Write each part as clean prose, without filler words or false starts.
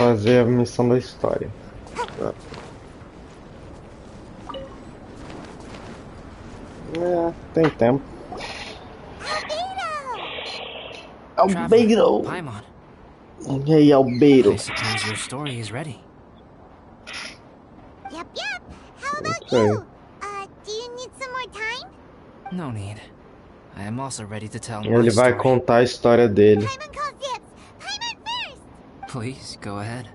Fazer a missão da história. Tem tempo. Albedo! Paimon. E aí, Albedo? I suppose your story is ready. Yep. How about you? Do you need some more time? No need. I am also ready to tell my Ele vai story. contar a história dele. Paimon calls dibs. Paimon first. Please, go ahead.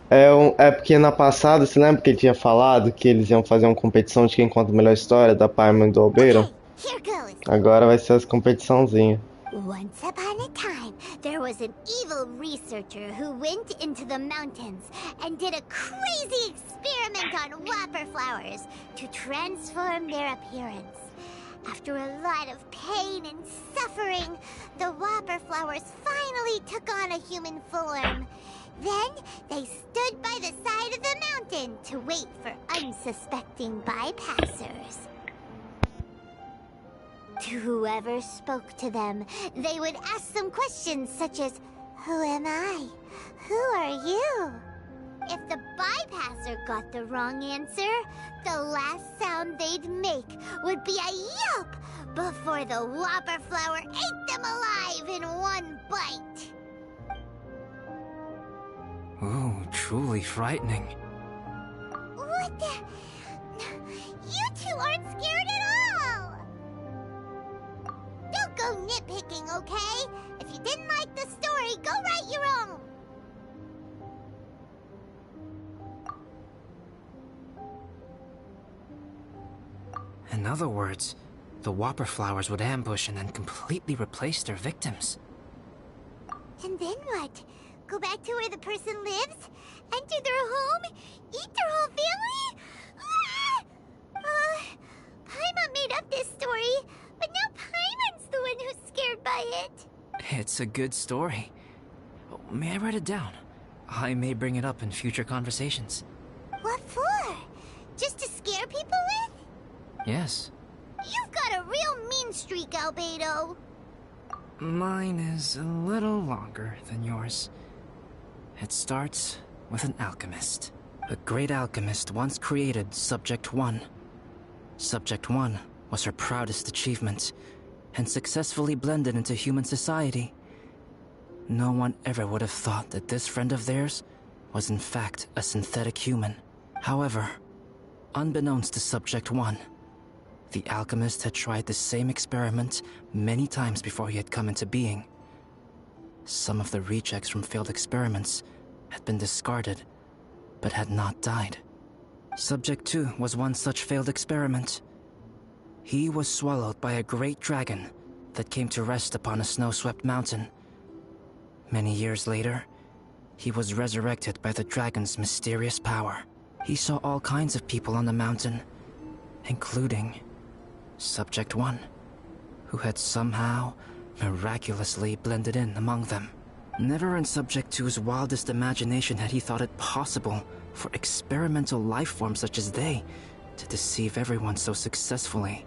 É porque na passada, você lembra que ele tinha falado que eles iam fazer uma competição de quem conta a melhor história da Paimon e do Albedo? Here goes. Agora vai ser essa competiçãozinha. Once upon a time, there was an evil researcher who went into the mountains and did a crazy experiment on whopper flowers to transform their appearance. After a lot of pain and suffering, the whopper flowers finally took on a human form. Then, they stood by the side of the mountain to wait for unsuspecting bypassers. To whoever spoke to them, they would ask some questions such as, "Who am I? Who are you?" If the bypasser got the wrong answer, the last sound they'd make would be a yelp before the whopper flower ate them alive in one bite. Ooh, truly frightening. What the? You two aren't scared at all! Don't go nitpicking, okay? If you didn't like the story, go write your own! In other words, the whopper flowers would ambush and then completely replace their victims. And then what? Go back to where the person lives? Enter their home? Eat their whole family? Paimon made up this story, but now Paimon's the one who's scared by it. It's a good story. May I write it down? I may bring it up in future conversations. What for? Just to scare people with? Yes. You've got a real mean streak, Albedo. Mine is a little longer than yours. It starts with an alchemist. A great alchemist once created Subject 1. Subject 1 was her proudest achievement, and successfully blended into human society. No one ever would have thought that this friend of theirs was in fact a synthetic human. However, unbeknownst to Subject 1, the alchemist had tried the same experiment many times before he had come into being. Some of the rejects from failed experiments had been discarded, but had not died. Subject 2 was one such failed experiment. He was swallowed by a great dragon that came to rest upon a snow-swept mountain. Many years later, he was resurrected by the dragon's mysterious power. He saw all kinds of people on the mountain, including Subject 1, who had somehow miraculously blended in among them. Never in Subject 2's wildest imagination had he thought it possible for experimental life forms such as they to deceive everyone so successfully.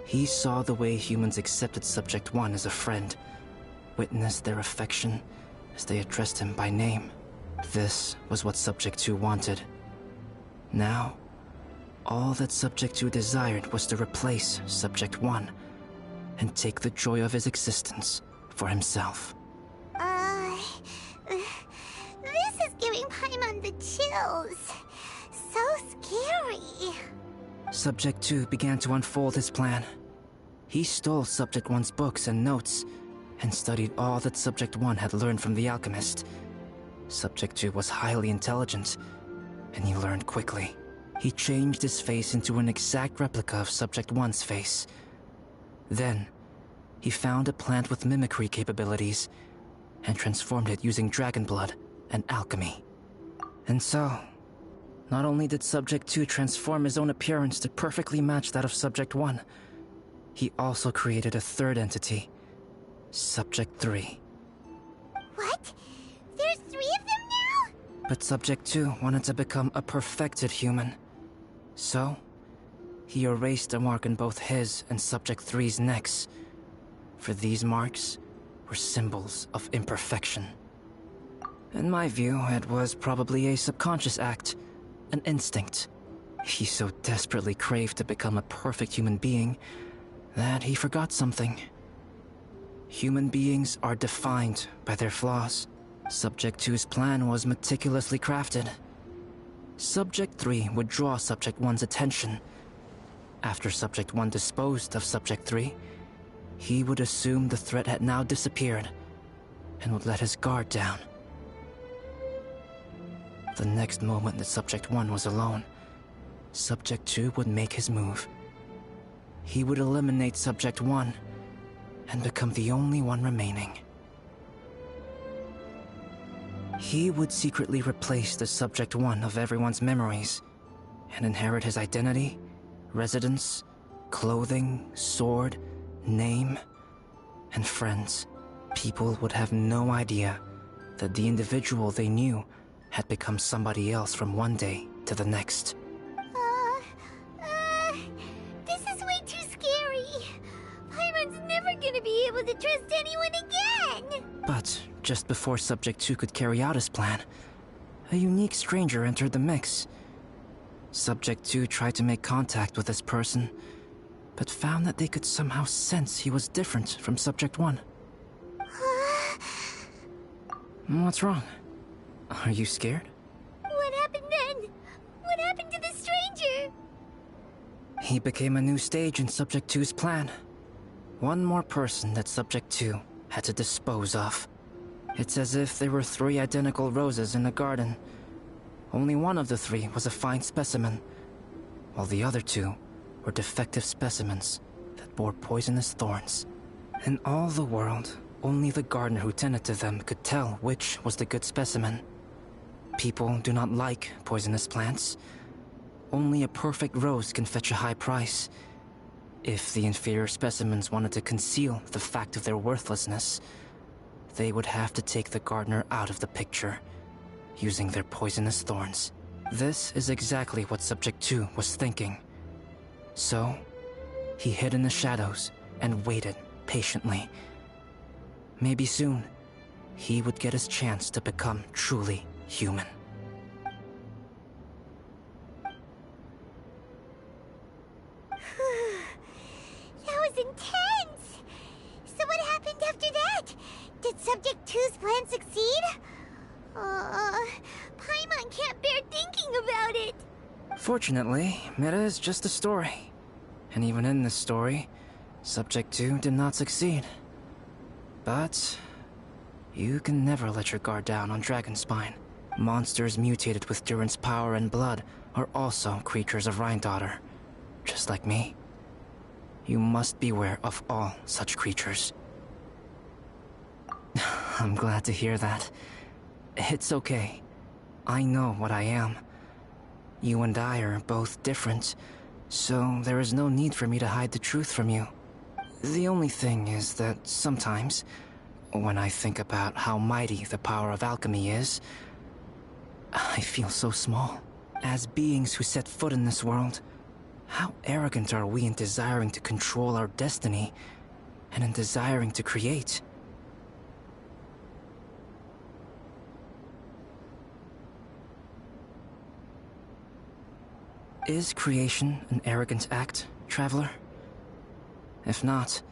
He saw the way humans accepted Subject 1 as a friend, witnessed their affection as they addressed him by name. This was what Subject 2 wanted. Now, all that Subject 2 desired was to replace Subject 1 and take the joy of his existence for himself. This is giving Paimon the chills. So scary. Subject 2 began to unfold his plan. He stole Subject 1's books and notes, and studied all that Subject 1 had learned from the alchemist. Subject 2 was highly intelligent, and he learned quickly. He changed his face into an exact replica of Subject 1's face. Then, he found a plant with mimicry capabilities and transformed it using dragon blood and alchemy. And so, not only did Subject 2 transform his own appearance to perfectly match that of Subject 1, he also created a third entity, Subject 3. What? There's 3 of them now? But Subject 2 wanted to become a perfected human. So, he erased a mark in both his and Subject 3's necks. For these marks were symbols of imperfection. In my view, it was probably a subconscious act, an instinct. He so desperately craved to become a perfect human being that he forgot something. Human beings are defined by their flaws. Subject 2's plan was meticulously crafted. Subject 3 would draw Subject 1's attention. After Subject 1 disposed of Subject 3, he would assume the threat had now disappeared and would let his guard down. The next moment that Subject 1 was alone, Subject 2 would make his move. He would eliminate Subject 1 and become the only one remaining. He would secretly replace the Subject 1 of everyone's memories and inherit his identity, residence, clothing, sword, name, and friends. People would have no idea that the individual they knew had become somebody else from one day to the next. This is way too scary. Paimon's never gonna be able to trust anyone again. But just before Subject 2 could carry out his plan, a unique stranger entered the mix. Subject 2 tried to make contact with this person, but found that they could somehow sense he was different from Subject 1. What's wrong? Are you scared? What happened then? What happened to the stranger? He became a new stage in Subject 2's plan. One more person that Subject 2 had to dispose of. It's as if there were 3 identical roses in a garden. Only one of the 3 was a fine specimen, while the other 2 were defective specimens that bore poisonous thorns. In all the world, only the gardener who tended to them could tell which was the good specimen. People do not like poisonous plants. Only a perfect rose can fetch a high price. If the inferior specimens wanted to conceal the fact of their worthlessness, they would have to take the gardener out of the picture, using their poisonous thorns. This is exactly what Subject 2 was thinking. So, he hid in the shadows and waited patiently. Maybe soon, he would get his chance to become truly human. That was intense! So what happened after that? Did Subject 2's plan succeed? Paimon can't bear thinking about it. Fortunately, it is just a story. And even in this story, Subject 2 did not succeed. But you can never let your guard down on Dragonspine. Monsters mutated with Durin's power and blood are also creatures of Rhine-Daughter, just like me. You must beware of all such creatures. I'm glad to hear that. It's okay. I know what I am. You and I are both different, so there is no need for me to hide the truth from you. The only thing is that sometimes, when I think about how mighty the power of alchemy is, I feel so small. As beings who set foot in this world, how arrogant are we in desiring to control our destiny and in desiring to create? Is creation an arrogant act, traveler? If not,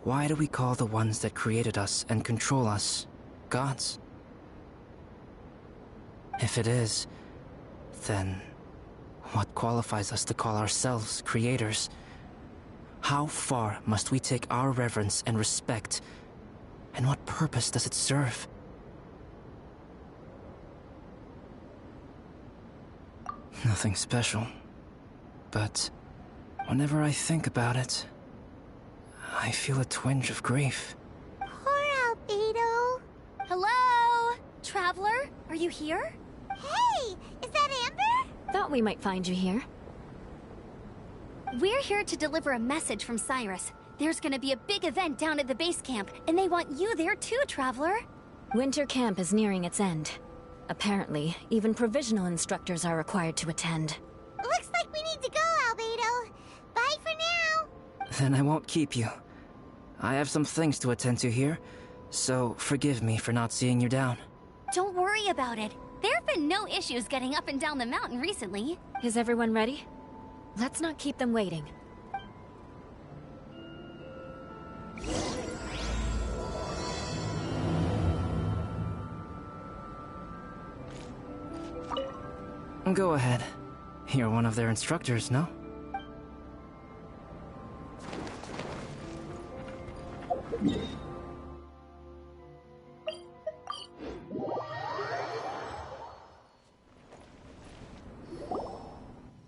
why do we call the ones that created us and control us gods? If it is, then what qualifies us to call ourselves creators? How far must we take our reverence and respect, and what purpose does it serve? Nothing special, but whenever I think about it, I feel a twinge of grief. Poor Albedo. Hello? Traveler? Are you here? Hey, is that Amber? Thought we might find you here. We're here to deliver a message from Cyrus. There's gonna be a big event down at the base camp, and they want you there too, Traveler. Winter camp is nearing its end. Apparently, even provisional instructors are required to attend. Looks like we need to go, Albedo. Bye for now. Then I won't keep you. I have some things to attend to here, so forgive me for not seeing you down. Don't worry about it. There have been no issues getting up and down the mountain recently. Is everyone ready? Let's not keep them waiting. Go ahead. You're one of their instructors, no?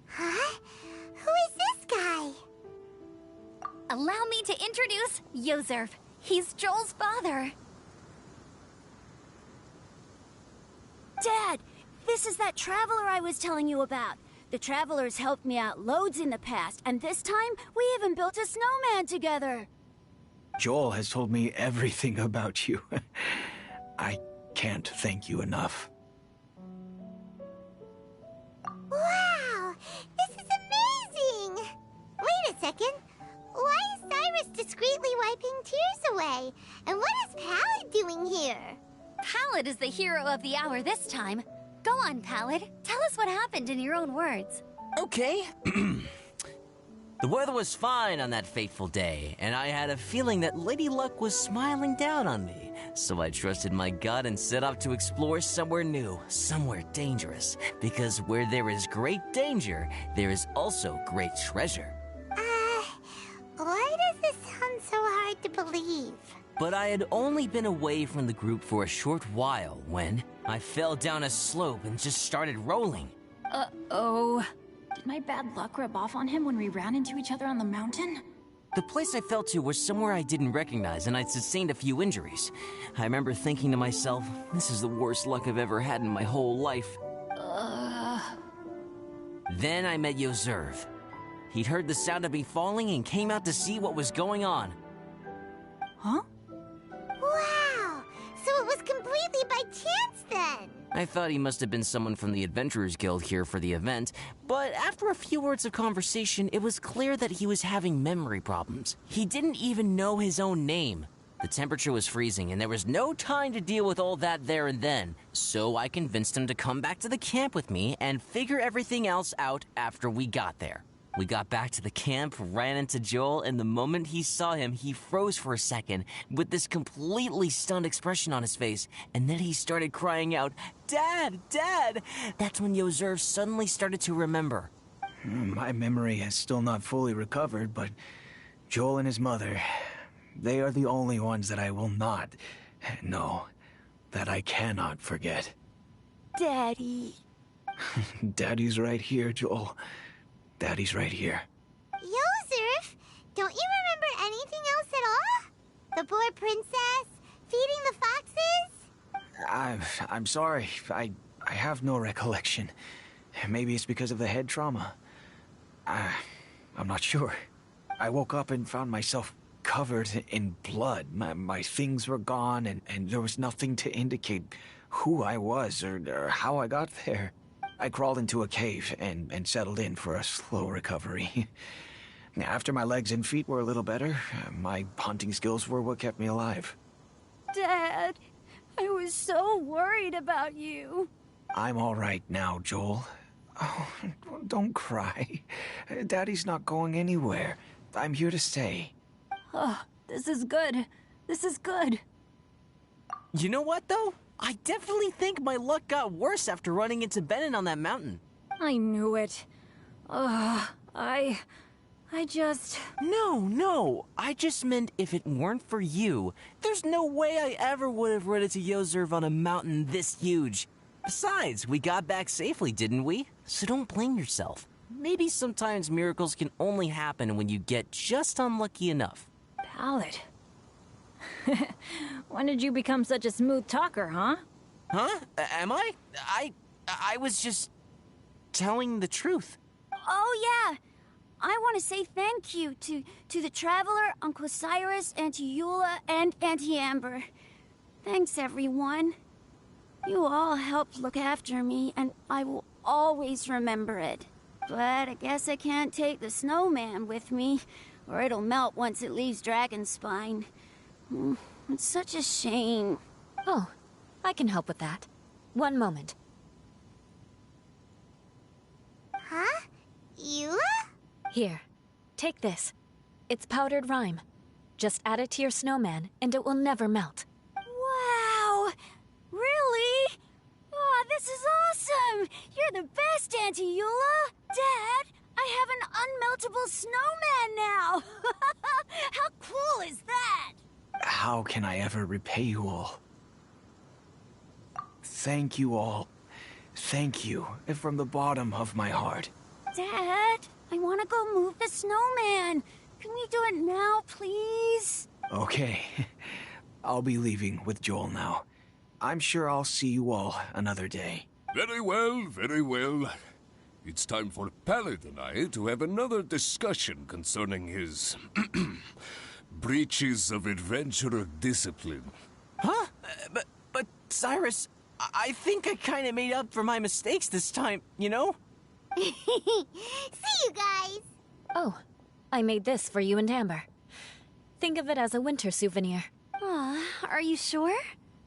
Huh? Who is this guy? Allow me to introduce Yozerv. He's Joel's father. Dad, this is that traveler I was telling you about. The travelers helped me out loads in the past, and this time we even built a snowman together. Joel has told me everything about you. I can't thank you enough. Wow, this is amazing! Wait a second. Why is Cyrus discreetly wiping tears away? And what is Pallid doing here? Pallid is the hero of the hour this time. Go on, Pallid. Tell us what happened in your own words. Okay. The weather was fine on that fateful day, and I had a feeling that Lady Luck was smiling down on me. So I trusted my gut and set off to explore somewhere new, somewhere dangerous. Because where there is great danger, there is also great treasure. Why does this sound so hard to believe? But I had only been away from the group for a short while when I fell down a slope and just started rolling. Uh-oh. Did my bad luck rub off on him when we ran into each other on the mountain? The place I fell to was somewhere I didn't recognize, and I'd sustained a few injuries. I remember thinking to myself, this is the worst luck I've ever had in my whole life. Then I met Yozerv. He'd heard the sound of me falling and came out to see what was going on. Huh? Wow, so it was completely by chance then. I thought he must have been someone from the Adventurers Guild here for the event, but after a few words of conversation, it was clear that he was having memory problems. He didn't even know his own name. The temperature was freezing, and there was no time to deal with all that there and then, so I convinced him to come back to the camp with me and figure everything else out after we got there. We got back to the camp, ran into Joel, and the moment he saw him, he froze for a second with this completely stunned expression on his face, and then he started crying out, "Dad! Dad!" That's when Yozerv suddenly started to remember. My memory has still not fully recovered, but Joel and his mother, they are the only ones that I will not, no, that I cannot forget. Daddy. Daddy's right here, Joel. Daddy's right here. Yozerf, don't you remember anything else at all? The poor princess? Feeding the foxes? I'm sorry. I have no recollection. Maybe it's because of the head trauma. I'm not sure. I woke up and found myself covered in blood. My things were gone, and there was nothing to indicate who I was or how I got there. I crawled into a cave and settled in for a slow recovery. After my legs and feet were a little better, my hunting skills were what kept me alive. Dad, I was so worried about you. I'm all right now, Joel. Oh, don't cry. Daddy's not going anywhere. I'm here to stay. Oh, this is good. This is good. You know what, though? I definitely think my luck got worse after running into Benin on that mountain. I knew it. I just... No. I just meant if it weren't for you, there's no way I ever would have run into Yozerv on a mountain this huge. Besides, we got back safely, didn't we? So don't blame yourself. Maybe sometimes miracles can only happen when you get just unlucky enough. palate. When did you become such a smooth talker, huh? Huh? Am I? I was just telling the truth. Oh, yeah. I want to say thank you to the Traveler, Uncle Cyrus, Auntie Eula, and Auntie Amber. Thanks, everyone. You all helped look after me, and I will always remember it. But I guess I can't take the snowman with me, or it'll melt once it leaves Dragonspine. It's such a shame. Oh, I can help with that. One moment. Huh? Eula? Here, take this. It's powdered rime. Just add it to your snowman, and it will never melt. Wow! Really? Oh, this is awesome! You're the best, Auntie Eula! Dad, I have an unmeltable snowman now! How cool is that? How can I ever repay you all? Thank you all. Thank you from the bottom of my heart. Dad, I want to go move the snowman. Can we do it now, please? Okay. I'll be leaving with Joel now. I'm sure I'll see you all another day. Very well, very well. It's time for Pallet and I to have another discussion concerning his breaches of adventurer discipline. Huh? But Cyrus, I think I kind of made up for my mistakes this time, you know? See you guys! Oh, I made this for you and Amber. Think of it as a winter souvenir. Aw, are you sure?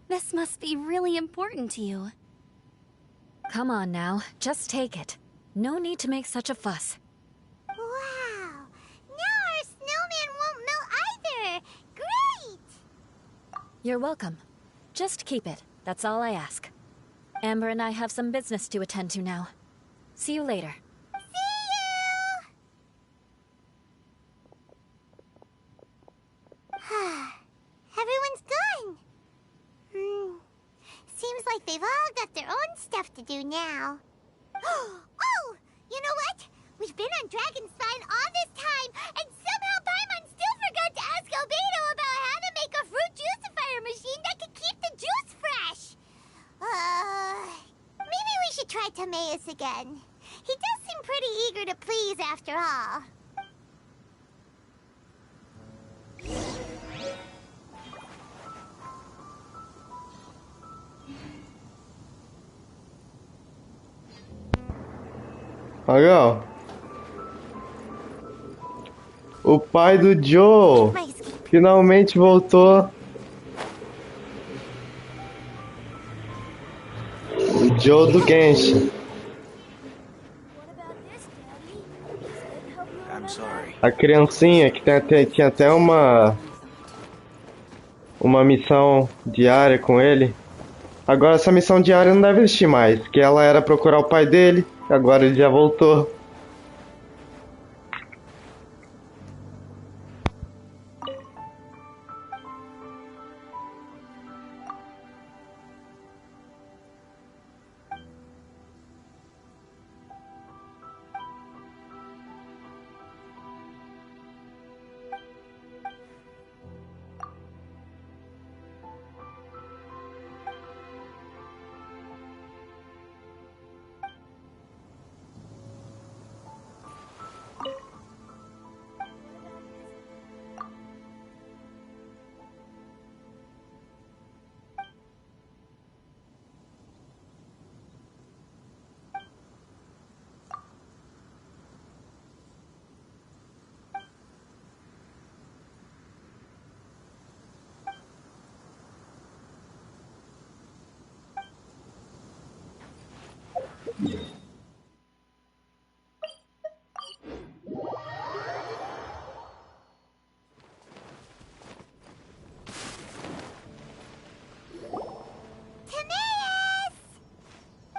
This must be really important to you. Come on now, just take it. No need to make such a fuss. Wow! Now our snowman won't melt either! Great! You're welcome. Just keep it, that's all I ask. Amber and I have some business to attend to now. See you later. Everyone's gone. Seems like they've all got their own stuff to do now. Oh! You know what? We've been on Dragonspine all this time, and somehow Paimon still forgot to ask Albedo about how to make a fruit juicifier machine that can keep the juice fresh. Maybe we should try Timaeus again. He does seem pretty eager to please after all. Olha, o pai do Joe finalmente voltou. O Joe do Genshin. I'm sorry. A criancinha que tinha até uma missão diária com ele. Agora essa missão diária não deve existir mais, que ela era procurar o pai dele, agora ele já voltou.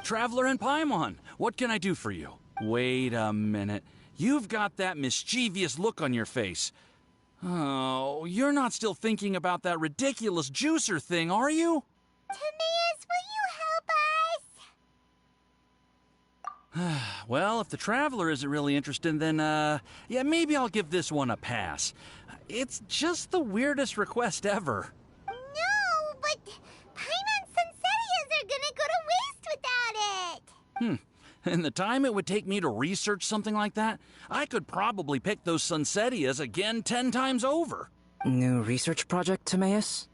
Traveler and Paimon, what can I do for you? Wait a minute. You've got that mischievous look on your face. Oh, you're not still thinking about that ridiculous juicer thing, are you? Timaeus, will you help us? Well, if the Traveler isn't really interested, then, yeah, maybe I'll give this one a pass. It's just the weirdest request ever. No, but Paimon Sunsettias are gonna go to waste without it! And the time it would take me to research something like that, I could probably pick those Sunsettias again 10 times over. New research project, Timaeus?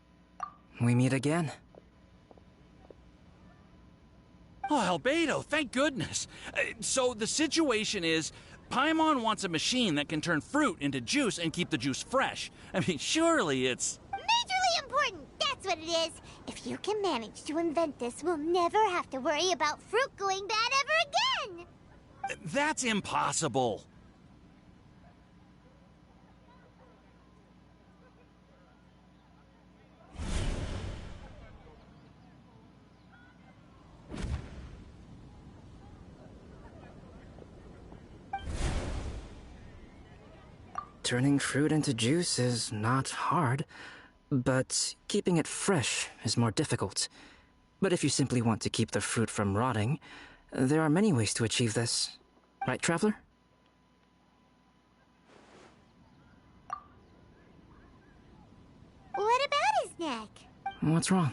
We meet again. Oh, Albedo, thank goodness. So the situation is, Paimon wants a machine that can turn fruit into juice and keep the juice fresh. I mean, surely it's... Majorly important, that's what it is. If you can manage to invent this, we'll never have to worry about fruit going bad ever again! That's impossible. Turning fruit into juice is not hard, but keeping it fresh is more difficult. But if you simply want to keep the fruit from rotting, there are many ways to achieve this. Right, Traveler? What about his neck? What's wrong?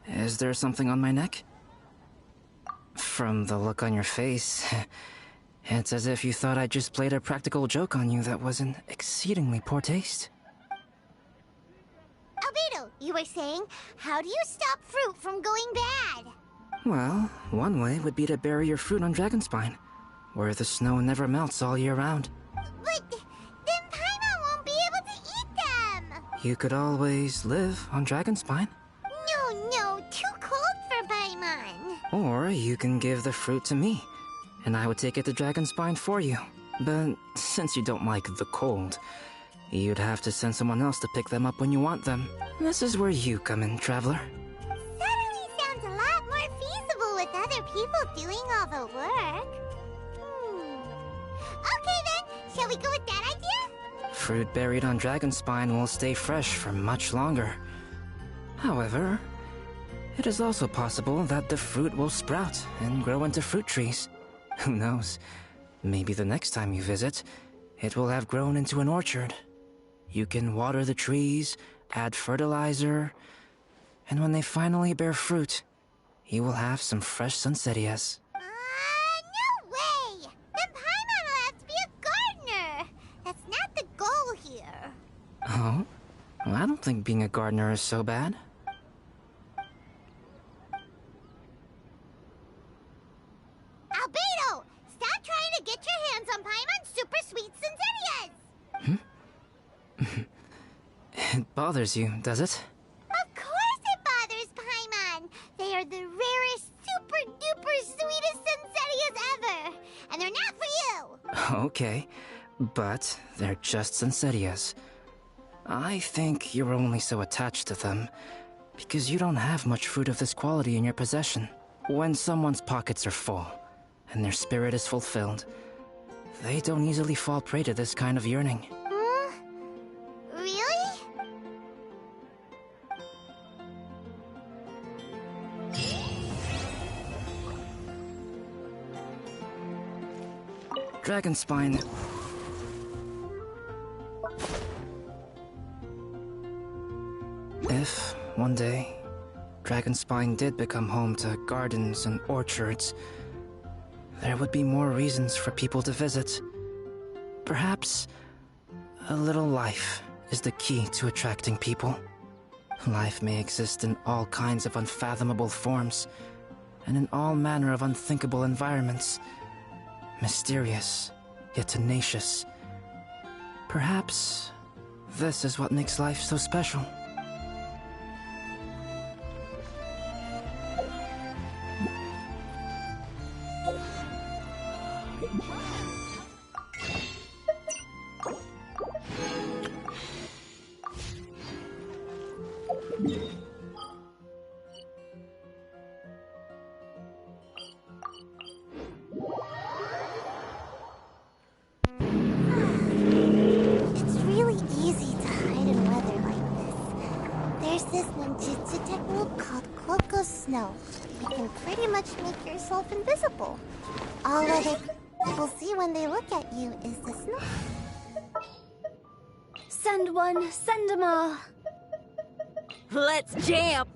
Is there something on my neck? From the look on your face, it's as if you thought I just played a practical joke on you that was in exceedingly poor taste. Albedo, you were saying, how do you stop fruit from going bad? Well, one way would be to bury your fruit on Dragonspine, where the snow never melts all year round. But then Paimon won't be able to eat them! You could always live on Dragonspine. No, too cold for Paimon. Or you can give the fruit to me, and I would take it to Dragonspine for you. But since you don't like the cold, you'd have to send someone else to pick them up when you want them. This is where you come in, Traveler. Suddenly sounds a lot more feasible with other people doing all the work. Okay then, shall we go with that idea? Fruit buried on Dragonspine will stay fresh for much longer. However, it is also possible that the fruit will sprout and grow into fruit trees. Who knows? Maybe the next time you visit, it will have grown into an orchard. You can water the trees, add fertilizer, and when they finally bear fruit, you will have some fresh Sunsettias. No way! Then Paimon will have to be a gardener! That's not the goal here. Oh? Well, I don't think being a gardener is so bad. Albedo! Stop trying to get your hands on Paimon's super sweet Sunsettias! It bothers you, does it? Of course it bothers Paimon! They are the rarest, super duper sweetest Sunsettias ever! And they're not for you! Okay, but they're just Sunsettias. I think you're only so attached to them because you don't have much fruit of this quality in your possession. When someone's pockets are full and their spirit is fulfilled, they don't easily fall prey to this kind of yearning. Really? Dragonspine. If, one day, Dragonspine did become home to gardens and orchards, there would be more reasons for people to visit. Perhaps a little life is the key to attracting people. Life may exist in all kinds of unfathomable forms, and in all manner of unthinkable environments. Mysterious, yet tenacious. Perhaps this is what makes life so special. It's really easy to hide in weather like this. There's this ninjutsu technique called Cloak of Snow. you can pretty much make yourself invisible. All other people see when they look at you is the snow. Send one, send them all. Let's jam!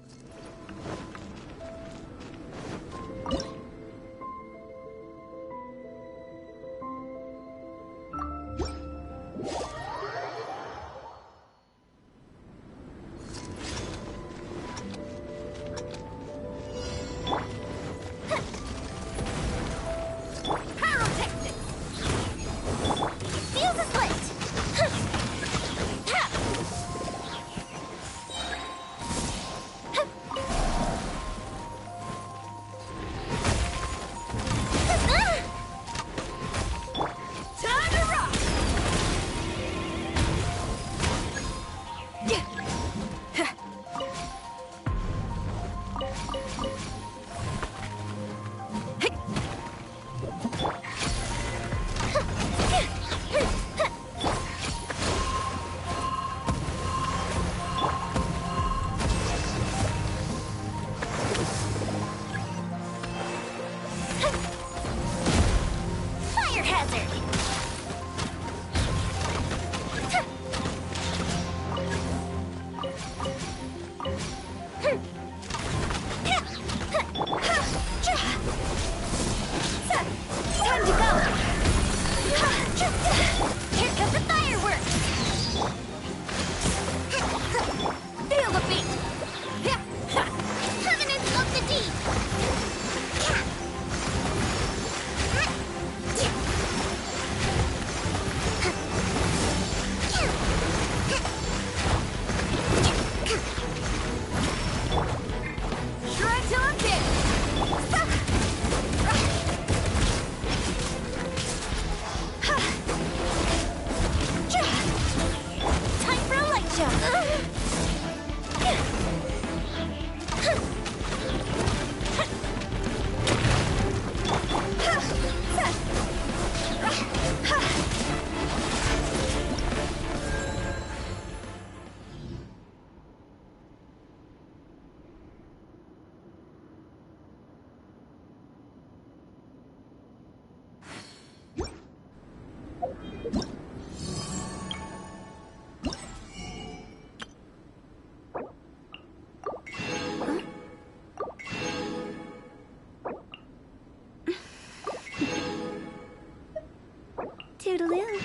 Toodaloo.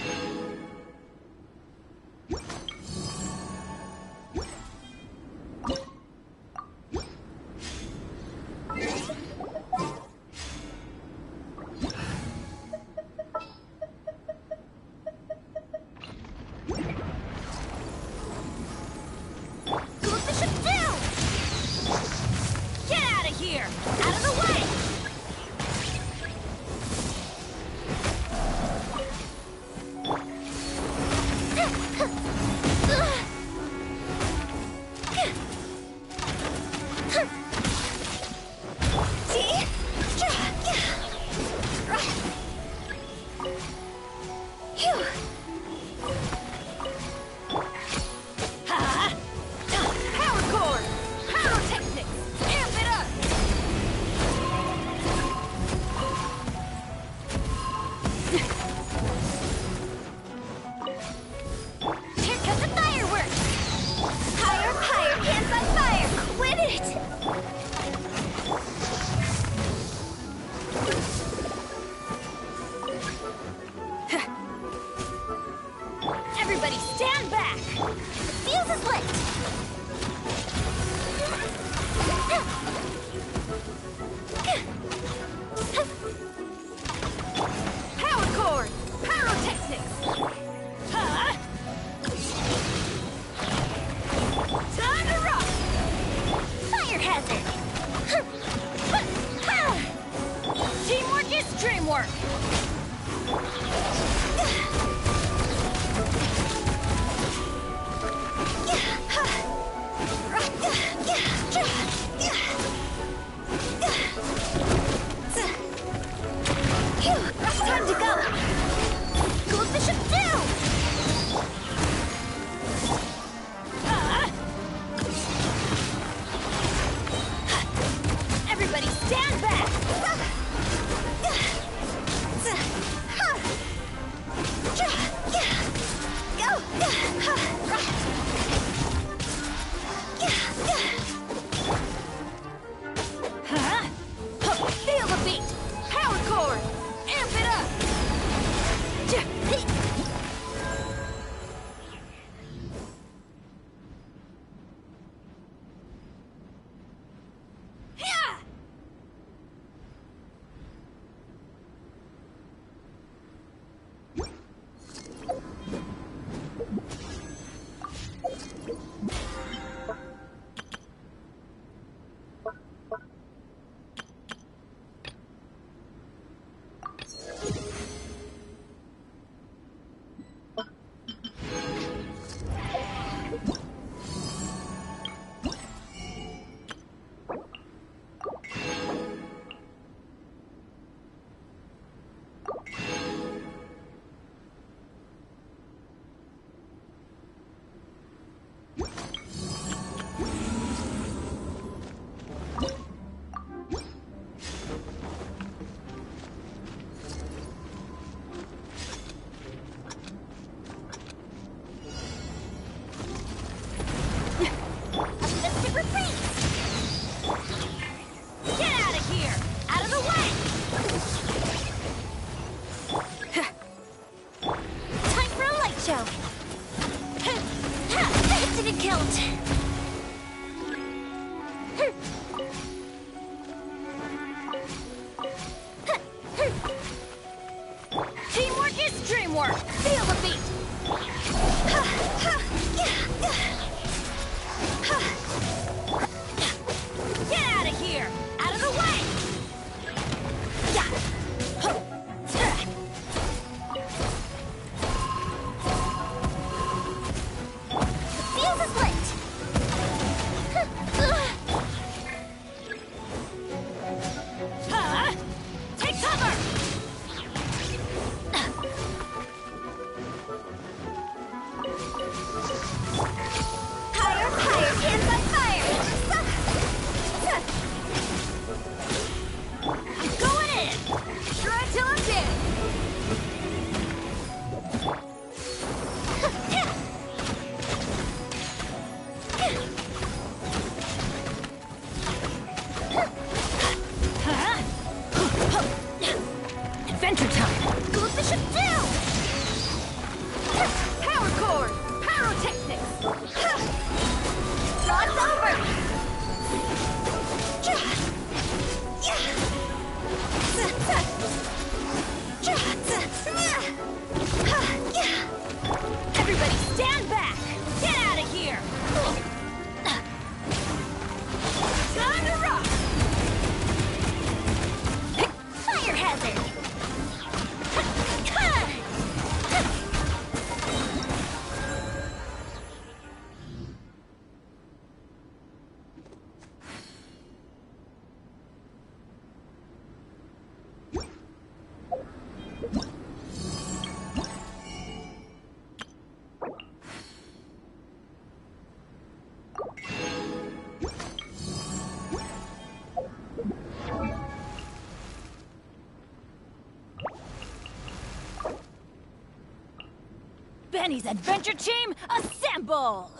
Benny's adventure team, assemble!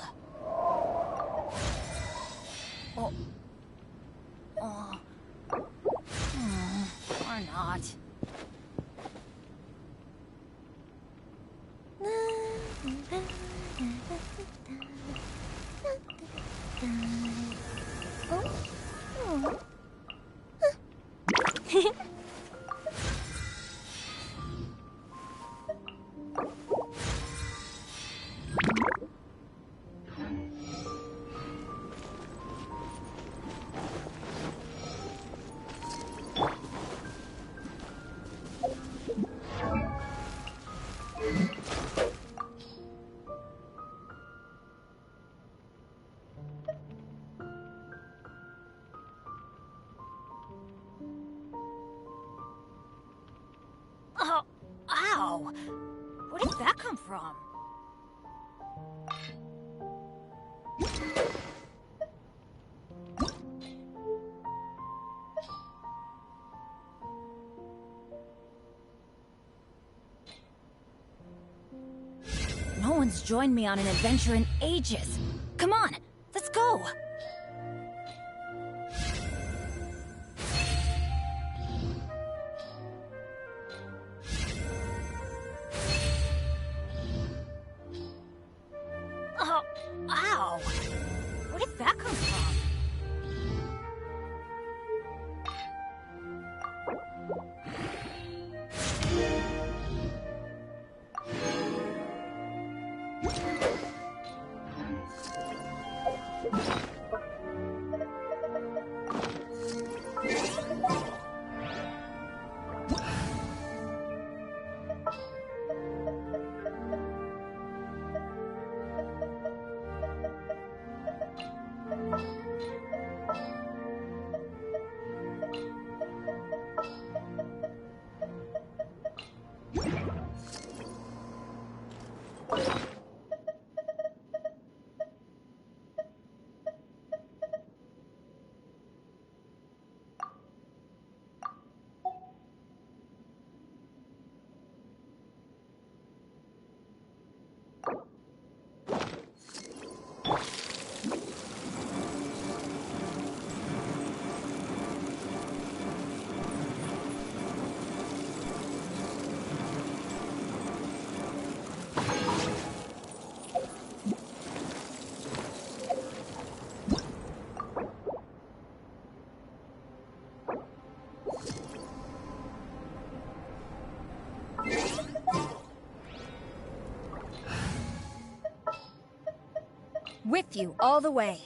Or not. Oh, ow! Where did that come from? No one's joined me on an adventure in ages. Come on, let's go! Oh, ow! Where did that come from? With you all the way.